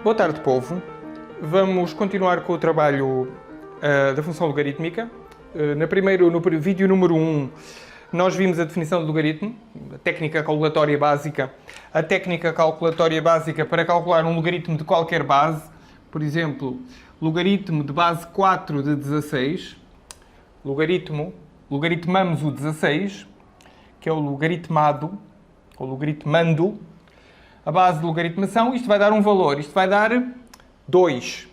Boa tarde, povo. Vamos continuar com o trabalho da função logarítmica. No vídeo número 1, nós vimos a definição do logaritmo, a técnica calculatória básica. A técnica calculatória básica para calcular um logaritmo de qualquer base. Por exemplo, logaritmo de base 4 de 16. Logaritmamos o 16, que é o logaritmado, ou logaritmando. A base de logaritmação, isto vai dar um valor, isto vai dar 2.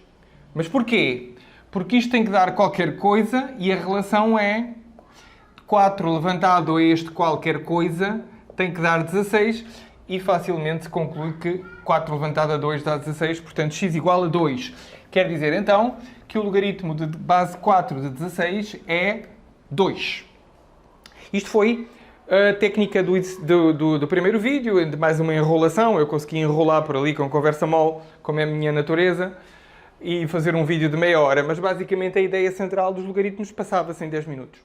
Mas porquê? Porque isto tem que dar qualquer coisa e a relação é 4 levantado a este qualquer coisa tem que dar 16 e facilmente se conclui que 4 levantado a 2 dá 16, portanto x igual a 2. Quer dizer então que o logaritmo de base 4 de 16 é 2. Isto foi a técnica do primeiro vídeo, de mais uma enrolação. Eu consegui enrolar por ali com conversa mole, como é a minha natureza, e fazer um vídeo de meia hora, mas basicamente a ideia central dos logaritmos passava-se em 10 minutos.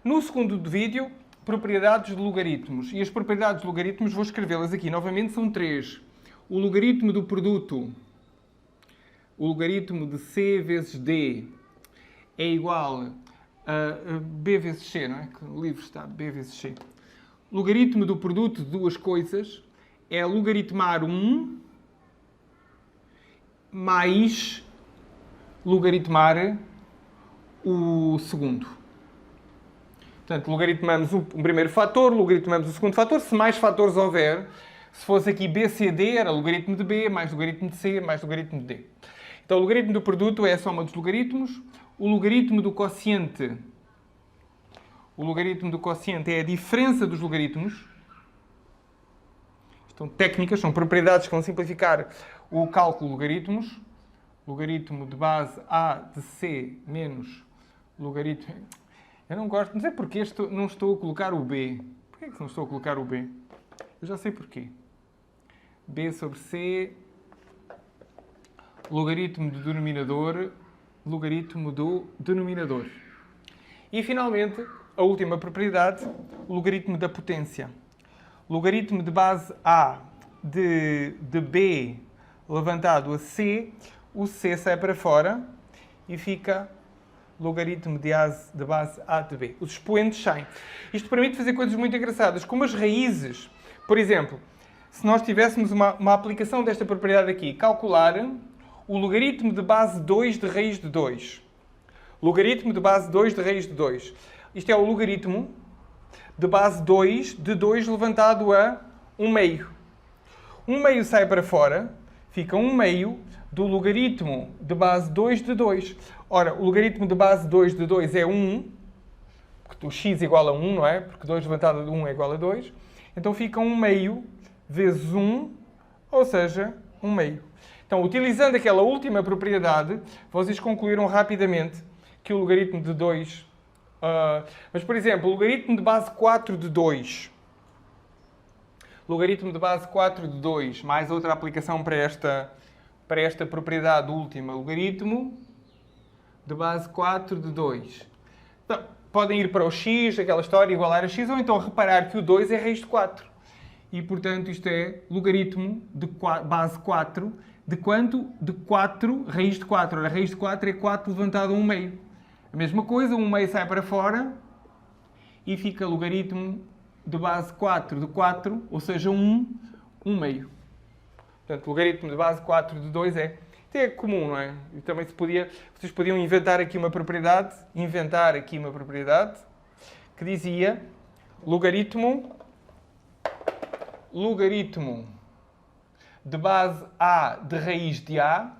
No segundo vídeo, propriedades de logaritmos. E as propriedades de logaritmos, vou escrevê-las aqui novamente, são 3. O logaritmo do produto, o logaritmo de c vezes d, é igual a b vezes c, não é? Que no livro está b vezes c. Logaritmo do produto de duas coisas é logaritmar um mais logaritmar o segundo. Portanto, logaritmamos o primeiro fator, logaritmamos o segundo fator. Se mais fatores houver, se fosse aqui BCD, era logaritmo de B, mais logaritmo de C, mais logaritmo de D. Então, o logaritmo do produto é a soma dos logaritmos. O logaritmo do quociente é a diferença dos logaritmos. São técnicas, são propriedades que vão simplificar o cálculo de logaritmos. Logaritmo de base A de C menos logaritmo... Eu não gosto, não sei porque não estou a colocar o B. Porquê que não estou a colocar o B? Eu já sei porquê. B sobre C, logaritmo do denominador, logaritmo do denominador. E, finalmente, a última propriedade, o logaritmo da potência. Logaritmo de base A de B levantado a C, o C sai para fora e fica logaritmo de base A de B. Os expoentes saem. Isto permite fazer coisas muito engraçadas, como as raízes. Por exemplo, se nós tivéssemos uma aplicação desta propriedade aqui, calcular o logaritmo de base 2 de raiz de 2. Logaritmo de base 2 de raiz de 2. Isto é o logaritmo de base 2 de 2 levantado a 1 meio. 1 meio sai para fora, fica 1 meio do logaritmo de base 2 de 2. Ora, o logaritmo de base 2 de 2 é 1, porque o x igual a 1, não é? Porque 2 levantado a 1 é igual a 2. Então fica 1 meio vezes 1, ou seja, 1 meio. Então, utilizando aquela última propriedade, vocês concluíram rapidamente que o logaritmo de 2... mas, por exemplo, o logaritmo de base 4 de 2. Logaritmo de base 4 de 2, mais outra aplicação para esta propriedade última. Logaritmo de base 4 de 2. Então, podem ir para o x, aquela história, igualar a x, ou então reparar que o 2 é raiz de 4. E, portanto, isto é logaritmo de base 4 de quanto? De 4 raiz de 4. Ora, raiz de 4 é 4 levantado a 1 meio. A mesma coisa, 1 meio sai para fora e fica logaritmo de base 4 de 4, ou seja, 1 meio. Portanto, logaritmo de base 4 de 2 é... Isto é comum, não é? E também vocês podiam inventar aqui uma propriedade que dizia logaritmo de base A de raiz de A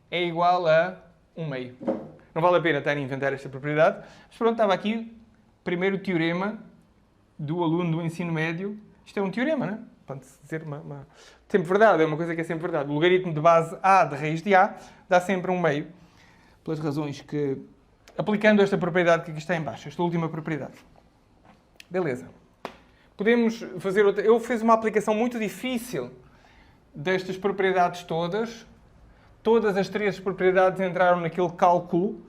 é igual a 1 meio. Não vale a pena estar a inventar esta propriedade, mas pronto, estava aqui o primeiro teorema do aluno do ensino médio. Isto é um teorema, não é? Pode-se dizer sempre verdade, é uma coisa que é sempre verdade. O logaritmo de base A de raiz de A dá sempre 1 meio, pelas razões que... Aplicando esta propriedade que aqui está em baixo, esta última propriedade. Beleza. Podemos fazer outra... Eu fiz uma aplicação muito difícil destas propriedades todas. Todas as 3 propriedades entraram naquele cálculo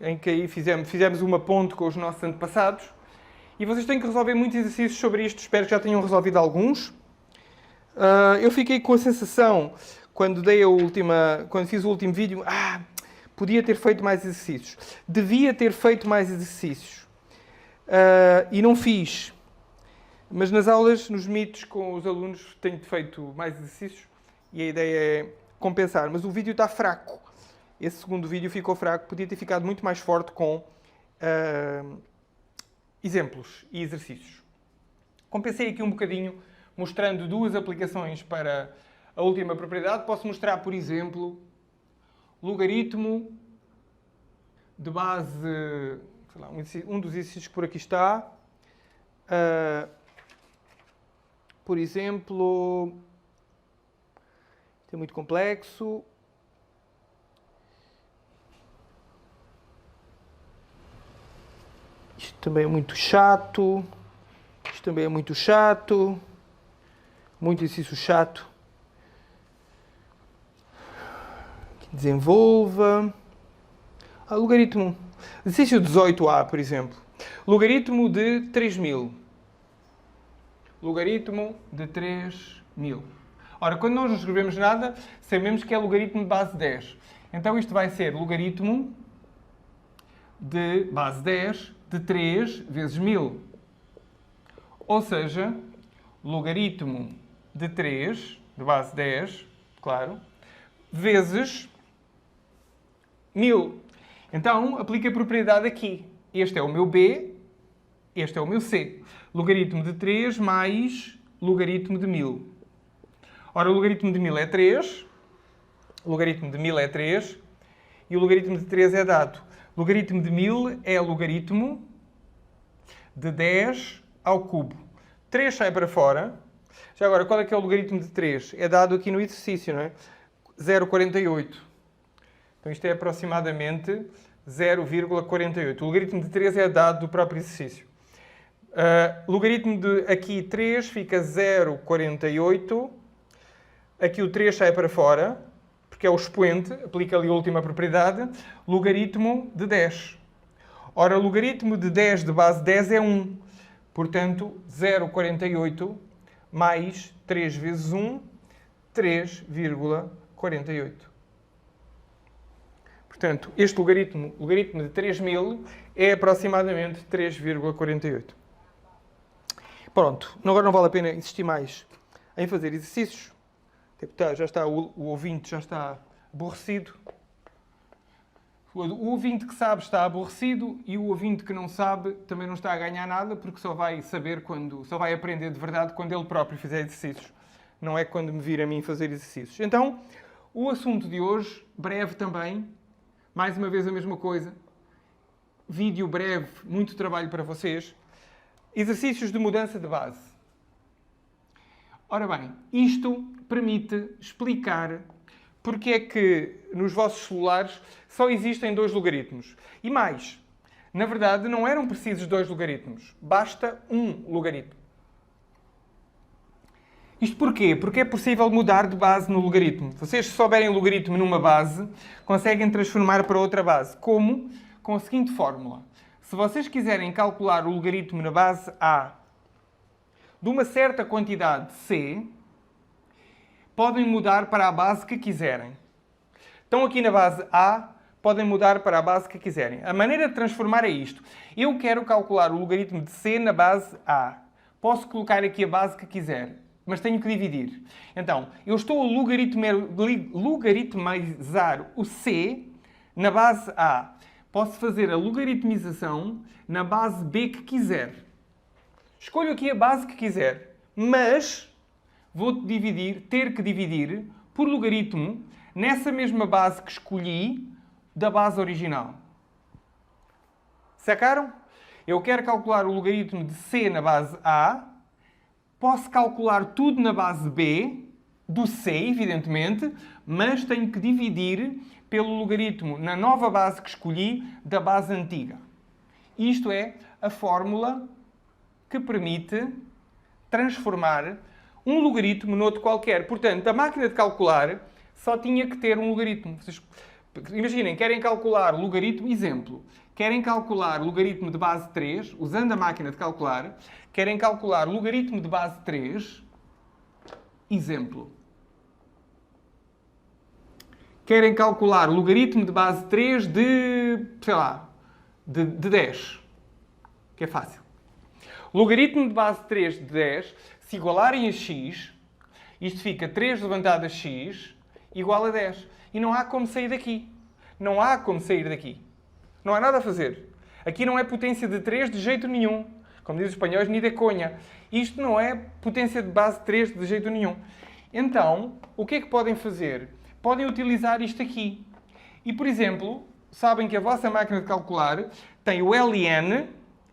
em que aí fizemos uma ponte com os nossos antepassados. E vocês têm que resolver muitos exercícios sobre isto. Espero que já tenham resolvido alguns. Eu fiquei com a sensação quando fiz o último vídeo, podia ter feito mais exercícios. Devia ter feito mais exercícios. E não fiz. Mas nas aulas, nos meets com os alunos, tenho feito mais exercícios e a ideia é compensar. Mas o vídeo está fraco. Esse segundo vídeo ficou fraco. Podia ter ficado muito mais forte com exemplos e exercícios. Compensei aqui um bocadinho, mostrando duas aplicações para a última propriedade. Posso mostrar, por exemplo, logaritmo de base, sei lá, um dos exercícios que por aqui está. Por exemplo, isto é muito complexo. Isto também é muito chato. Isto também é muito chato. Muito exercício chato. Desenvolva. Logaritmo. Exercício 18A, por exemplo. Logaritmo de 3000. Logaritmo de 3000. Ora, quando nós não escrevemos nada, sabemos que é logaritmo de base 10. Então isto vai ser logaritmo de base 10 de 3 vezes 1000. Ou seja, logaritmo de 3, de base 10, claro, vezes 1000. Então, aplica a propriedade aqui. Este é o meu B, este é o meu C. Logaritmo de 3 mais logaritmo de 1000. Ora, o logaritmo de 1000 é 3. O logaritmo de 1000 é 3. E o logaritmo de 3 é dado. Logaritmo de 1000 é logaritmo de 10 ao cubo. 3 sai para fora. Já agora, qual é que é o logaritmo de 3? É dado aqui no exercício, não é? 0,48. Então isto é aproximadamente 0,48. O logaritmo de 3 é dado do próprio exercício. Logaritmo de aqui 3 fica 0,48. Aqui o 3 sai para fora, porque é o expoente, aplica ali a última propriedade. Logaritmo de 10. Ora, logaritmo de 10 de base 10 é 1. Portanto, 0,48 mais 3 vezes 1, 3,48. Portanto, este logaritmo de 3000, é aproximadamente 3,48. Pronto, agora não vale a pena insistir mais em fazer exercícios. Já está, o ouvinte já está aborrecido. O ouvinte que sabe está aborrecido e o ouvinte que não sabe também não está a ganhar nada, porque só vai saber só vai aprender de verdade quando ele próprio fizer exercícios. Não é quando me vir a mim fazer exercícios. Então, o assunto de hoje, breve também, mais uma vez a mesma coisa. Vídeo breve, muito trabalho para vocês. Exercícios de mudança de base. Ora bem, isto permite explicar porque é que nos vossos celulares só existem 2 logaritmos. E mais, na verdade não eram precisos 2 logaritmos. Basta um logaritmo. Isto porquê? Porque é possível mudar de base no logaritmo. Vocês, se souberem logaritmo numa base, conseguem transformar para outra base. Como? Com a seguinte fórmula. Se vocês quiserem calcular o logaritmo na base A de uma certa quantidade C, podem mudar para a base que quiserem. Então aqui na base A, podem mudar para a base que quiserem. A maneira de transformar é isto. Eu quero calcular o logaritmo de C na base A. Posso colocar aqui a base que quiser, mas tenho que dividir. Então, eu estou a logaritmizar o C na base A. Posso fazer a logaritmização na base B que quiser. Escolho aqui a base que quiser, mas vou ter que dividir por logaritmo nessa mesma base que escolhi da base original. Sacaram? Eu quero calcular o logaritmo de C na base A. Posso calcular tudo na base B, do C, evidentemente, mas tenho que dividir pelo logaritmo na nova base que escolhi da base antiga. Isto é a fórmula que permite transformar um logaritmo noutro qualquer. Portanto, a máquina de calcular só tinha que ter um logaritmo. Vocês imaginem, querem calcular logaritmo, exemplo, querem calcular logaritmo de base 3, usando a máquina de calcular, querem calcular logaritmo de base 3, exemplo. querem calcular o logaritmo de base 3 de, sei lá, de 10. Que é fácil. Logaritmo de base 3 de 10, se igualarem a x, isto fica 3 levantado a x igual a 10. E não há como sair daqui. Não há como sair daqui. Não há nada a fazer. Aqui não é potência de 3 de jeito nenhum. Como dizem os espanhóis, ni de conha. Isto não é potência de base 3 de jeito nenhum. Então, o que é que podem fazer? Podem utilizar isto aqui. E, por exemplo, sabem que a vossa máquina de calcular tem o ln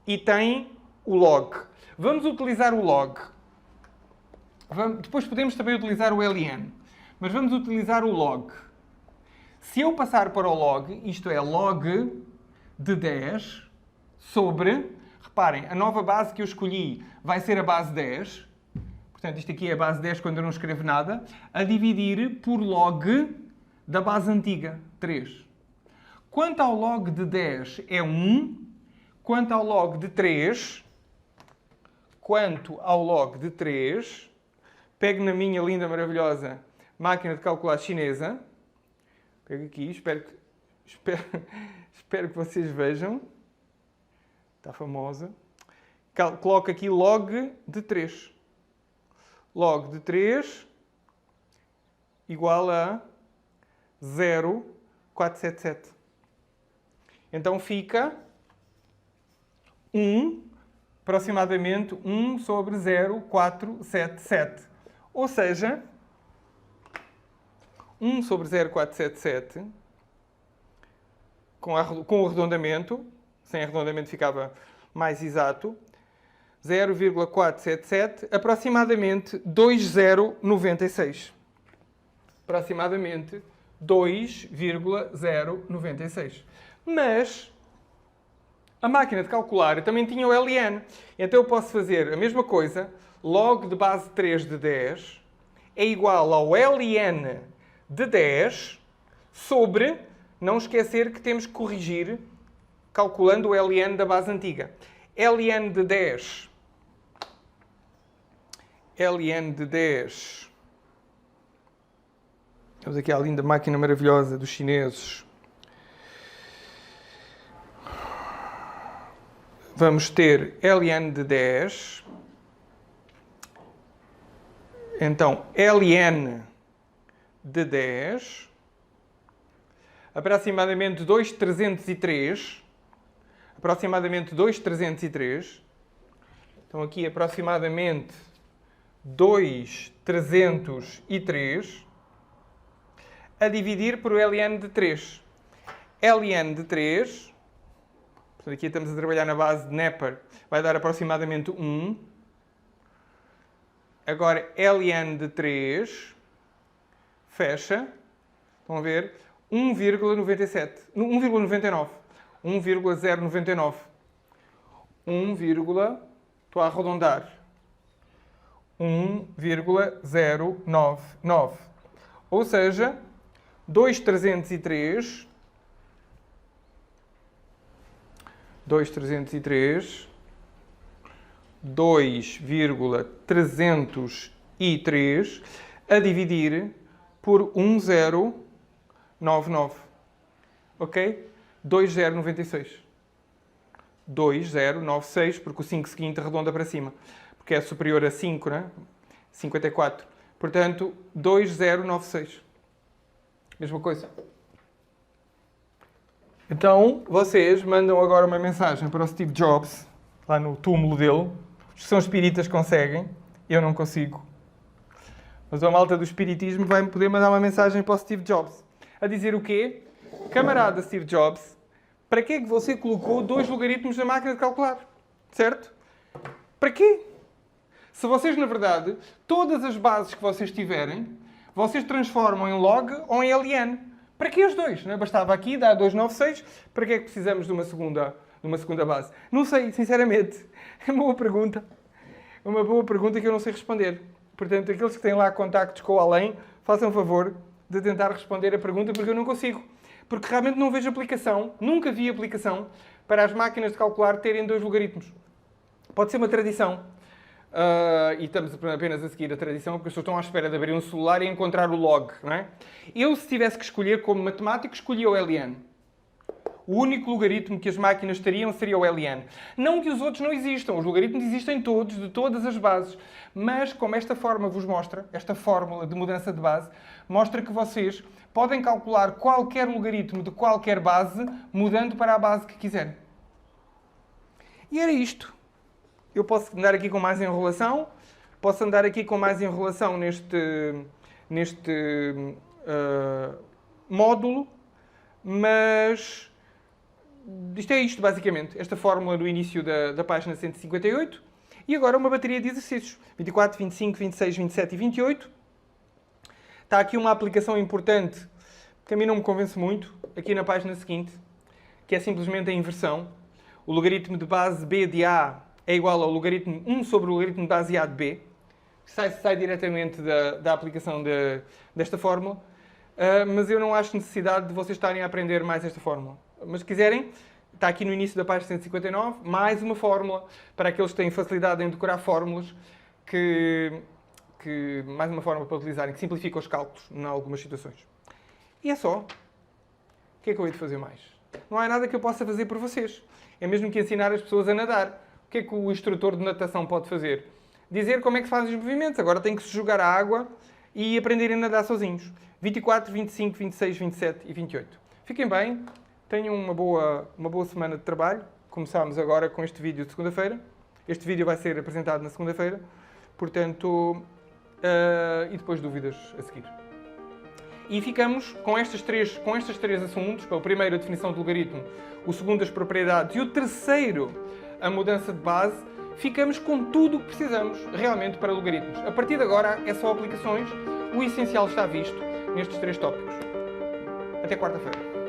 e tem o log. Vamos utilizar o log. Depois podemos também utilizar o ln. Mas vamos utilizar o log. Se eu passar para o log, isto é log de 10 sobre... Reparem, a nova base que eu escolhi vai ser a base 10. Portanto, isto aqui é a base 10 quando eu não escrevo nada. A dividir por log da base antiga, 3. Quanto ao log de 10 é 1. Quanto ao log de 3... Pego na minha linda, maravilhosa máquina de calcular chinesa. Pego aqui, espero que vocês vejam. Está famosa. Coloco aqui log de 3. Log de 3 igual a 0,477. Então fica 1, aproximadamente 1 sobre 0,477. Ou seja, 1 sobre 0,477, com o arredondamento, sem arredondamento ficava mais exato, 0,477, aproximadamente 2,096. Aproximadamente 2,096. Mas a máquina de calcular também tinha o ln. Então eu posso fazer a mesma coisa. Log de base 3 de 10 é igual ao ln de 10 sobre... Não esquecer que temos que corrigir calculando o ln da base antiga. ln de 10. ln de 10. Temos aqui a linda máquina maravilhosa dos chineses. Vamos ter ln de 10. Então, ln de 10... aproximadamente 2,303. Aproximadamente 2,303. Então aqui aproximadamente 2,303 a dividir por ln de 3. ln de 3, portanto aqui estamos a trabalhar na base de Neper, vai dar aproximadamente 1. Agora ln de 3, fecha, estão a ver? 1,97. 1,99. 1,099. Estou a arredondar. 1,099. Ou seja, 2,303. 2,303 a dividir por 1,099. Ok? 2,096. 2,096, porque o 5 seguinte arredonda para cima. Porque é superior a 5, né? 54. Portanto, 2,096. Mesma coisa. Então, vocês mandam agora uma mensagem para o Steve Jobs, lá no túmulo dele. Os que são espíritas conseguem, eu não consigo. Mas a malta do espiritismo vai poder mandar uma mensagem para o Steve Jobs. A dizer o quê? Camarada Steve Jobs, para que é que você colocou 2 logaritmos na máquina de calcular? Certo? Para quê? Se vocês, na verdade, todas as bases que vocês tiverem, vocês transformam em log ou em ln. Para que os dois? Não é? Bastava aqui dar 296. Para que é que precisamos de uma segunda base? Não sei, sinceramente. É uma boa pergunta. É uma boa pergunta que eu não sei responder. Portanto, aqueles que têm lá contactos com o além, façam favor de tentar responder a pergunta, porque eu não consigo. Porque realmente não vejo aplicação, nunca vi aplicação para as máquinas de calcular terem 2 logaritmos. Pode ser uma tradição. e estamos apenas a seguir a tradição, porque as pessoas estão à espera de abrir um celular e encontrar o log, não é? Eu, se tivesse que escolher como matemático, escolhia o LN. O único logaritmo que as máquinas teriam seria o LN. Não que os outros não existam, os logaritmos existem todos, de todas as bases. Mas, como esta forma vos mostra, esta fórmula de mudança de base, mostra que vocês podem calcular qualquer logaritmo de qualquer base, mudando para a base que quiserem. E era isto. Eu posso andar aqui com mais enrolação, posso andar aqui com mais enrolação neste módulo, mas isto é isto, basicamente. Esta fórmula no início da página 158. E agora uma bateria de exercícios. 24, 25, 26, 27 e 28. Está aqui uma aplicação importante que a mim não me convence muito, aqui na página seguinte, que é simplesmente a inversão. O logaritmo de base B de A é igual ao logaritmo 1 sobre o logaritmo de base A de B. Sai diretamente da aplicação desta fórmula. Mas eu não acho necessidade de vocês estarem a aprender mais esta fórmula. Mas se quiserem, está aqui no início da página 159, mais uma fórmula para aqueles que têm facilidade em decorar fórmulas, mais uma fórmula para utilizarem, que simplifica os cálculos em algumas situações. E é só. O que é que eu hei de fazer mais? Não há nada que eu possa fazer por vocês. É mesmo que ensinar as pessoas a nadar. O que é que o instrutor de natação pode fazer? Dizer como é que se fazem os movimentos. Agora tem que se jogar à água e aprenderem a nadar sozinhos. 24, 25, 26, 27 e 28. Fiquem bem. Tenham uma boa semana de trabalho. Começámos agora com este vídeo de segunda-feira. Este vídeo vai ser apresentado na segunda-feira. Portanto, e depois dúvidas a seguir. E ficamos com estes três assuntos. O primeiro, a definição de logaritmo. O segundo, as propriedades. E o terceiro, a mudança de base. Ficamos com tudo o que precisamos realmente para logaritmos. A partir de agora é só aplicações. O essencial está visto nestes 3 tópicos. Até quarta-feira.